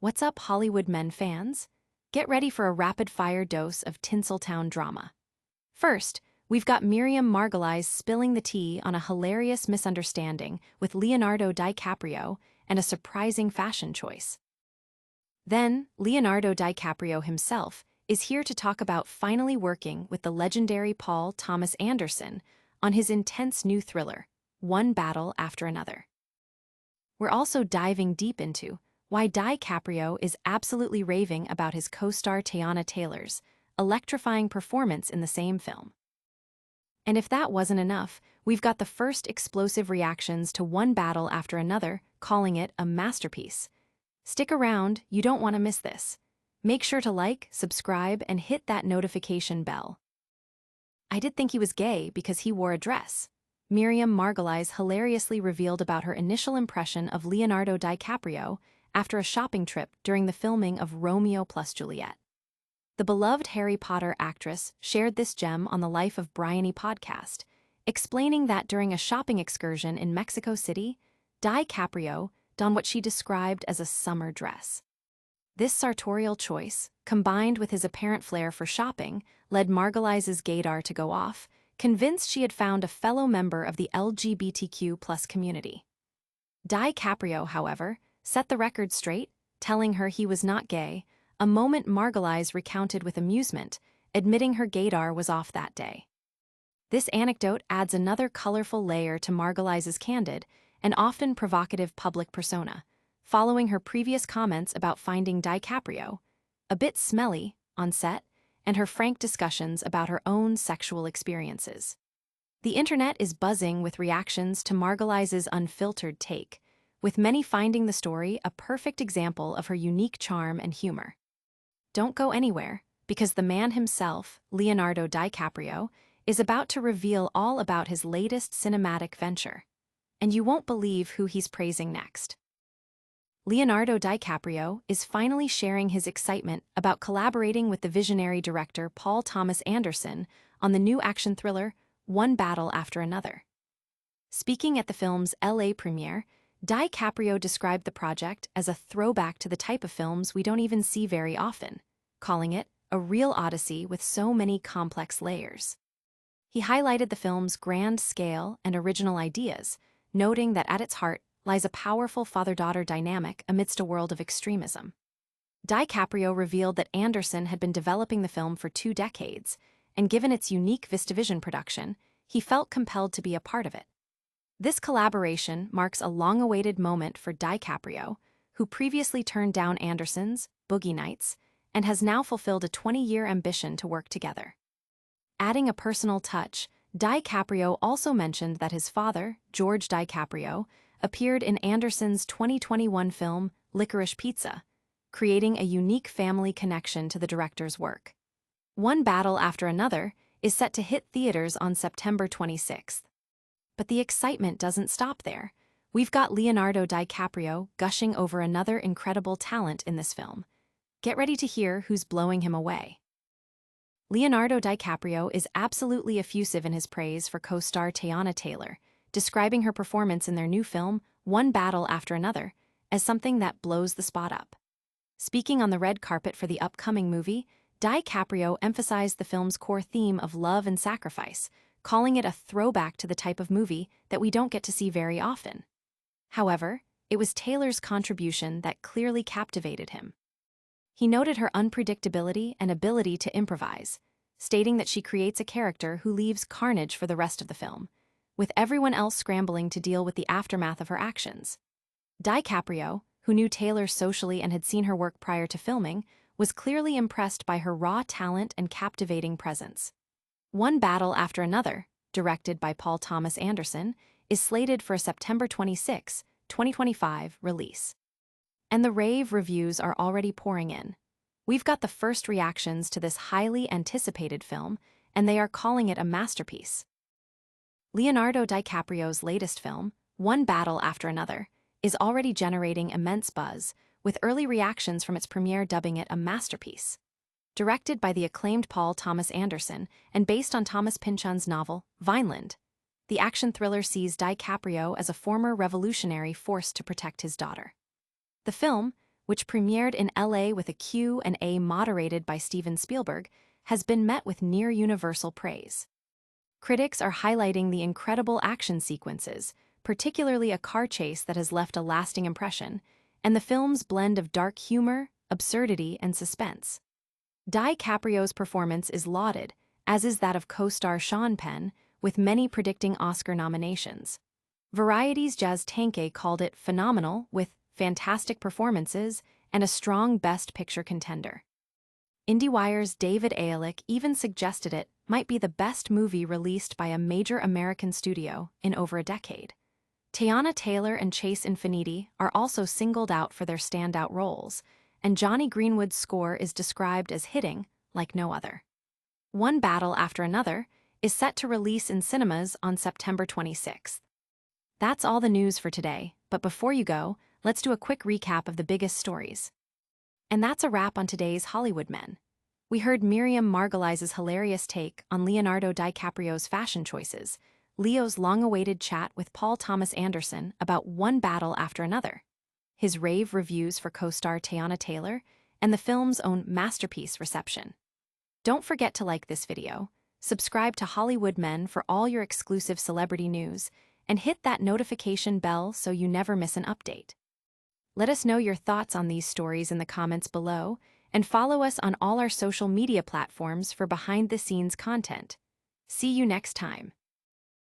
What's up, Hollywood men fans? Get ready for a rapid-fire dose of Tinseltown drama. First, we've got Miriam Margolyes spilling the tea on a hilarious misunderstanding with Leonardo DiCaprio and a surprising fashion choice. Then, Leonardo DiCaprio himself is here to talk about finally working with the legendary Paul Thomas Anderson on his intense new thriller, One Battle After Another. We're also diving deep into why DiCaprio is absolutely raving about his co-star Teyana Taylor's electrifying performance in the same film. And if that wasn't enough, we've got the first explosive reactions to One Battle After Another, calling it a masterpiece. Stick around, you don't want to miss this. Make sure to like, subscribe, and hit that notification bell. I did think he was gay because he wore a dress. Miriam Margolyes hilariously revealed about her initial impression of Leonardo DiCaprio after a shopping trip during the filming of Romeo plus Juliet. The beloved Harry Potter actress shared this gem on the Life of Bryony podcast, explaining that during a shopping excursion in Mexico City, DiCaprio donned what she described as a summer dress. This sartorial choice, combined with his apparent flair for shopping, led Margolyes' gaydar to go off, convinced she had found a fellow member of the LGBTQ+ community. DiCaprio, however, set the record straight, telling her he was not gay, a moment Margolyes recounted with amusement, admitting her gaydar was off that day. This anecdote adds another colorful layer to Margolyes' candid and often provocative public persona, following her previous comments about finding DiCaprio a bit smelly on set and her frank discussions about her own sexual experiences. The internet is buzzing with reactions to Margolyes' unfiltered take, with many finding the story a perfect example of her unique charm and humor. Don't go anywhere, because the man himself, Leonardo DiCaprio, is about to reveal all about his latest cinematic venture. And you won't believe who he's praising next. Leonardo DiCaprio is finally sharing his excitement about collaborating with the visionary director Paul Thomas Anderson on the new action thriller, One Battle After Another. Speaking at the film's LA premiere, DiCaprio described the project as a throwback to the type of films we don't even see very often, calling it a real odyssey with so many complex layers. He highlighted the film's grand scale and original ideas, noting that at its heart lies a powerful father-daughter dynamic amidst a world of extremism. DiCaprio revealed that Anderson had been developing the film for 2 decades, and given its unique VistaVision production, he felt compelled to be a part of it. This collaboration marks a long-awaited moment for DiCaprio, who previously turned down Anderson's Boogie Nights and has now fulfilled a 20-year ambition to work together. Adding a personal touch, DiCaprio also mentioned that his father, George DiCaprio, appeared in Anderson's 2021 film Licorice Pizza, creating a unique family connection to the director's work. One Battle After Another is set to hit theaters on September 26th. But the excitement doesn't stop there. We've got Leonardo DiCaprio gushing over another incredible talent in this film. Get ready to hear who's blowing him away. Leonardo DiCaprio is absolutely effusive in his praise for co-star Teyana Taylor, describing her performance in their new film, One Battle After Another, as something that blows the spot up. Speaking on the red carpet for the upcoming movie, DiCaprio emphasized the film's core theme of love and sacrifice, calling it a throwback to the type of movie that we don't get to see very often. However, it was Taylor's contribution that clearly captivated him. He noted her unpredictability and ability to improvise, stating that she creates a character who leaves carnage for the rest of the film, with everyone else scrambling to deal with the aftermath of her actions. DiCaprio, who knew Taylor socially and had seen her work prior to filming, was clearly impressed by her raw talent and captivating presence. One Battle After Another, directed by Paul Thomas Anderson, is slated for a September 26, 2025 release. And the rave reviews are already pouring in. We've got the first reactions to this highly anticipated film, and they are calling it a masterpiece. Leonardo DiCaprio's latest film, One Battle After Another, is already generating immense buzz, with early reactions from its premiere dubbing it a masterpiece. Directed by the acclaimed Paul Thomas Anderson and based on Thomas Pynchon's novel, Vineland, the action thriller sees DiCaprio as a former revolutionary forced to protect his daughter. The film, which premiered in LA with a Q&A moderated by Steven Spielberg, has been met with near-universal praise. Critics are highlighting the incredible action sequences, particularly a car chase that has left a lasting impression, and the film's blend of dark humor, absurdity, and suspense. DiCaprio's performance is lauded, as is that of co-star Sean Penn, with many predicting Oscar nominations. Variety's Jazz Tangcay called it phenomenal, with fantastic performances and a strong Best Picture contender. IndieWire's David Ehrlich even suggested it might be the best movie released by a major American studio in over a decade. Teyana Taylor and Chase Infiniti are also singled out for their standout roles, and Johnny Greenwood's score is described as hitting like no other. One Battle After Another is set to release in cinemas on September 26th. That's all the news for today, but before you go, let's do a quick recap of the biggest stories. And that's a wrap on today's Hollywood Men. We heard Miriam Margolyes' hilarious take on Leonardo DiCaprio's fashion choices, Leo's long-awaited chat with Paul Thomas Anderson about One Battle After Another, his rave reviews for co-star Teyana Taylor, and the film's own masterpiece reception. Don't forget to like this video, subscribe to Hollywood Men for all your exclusive celebrity news, and hit that notification bell so you never miss an update. Let us know your thoughts on these stories in the comments below, and follow us on all our social media platforms for behind-the-scenes content. See you next time.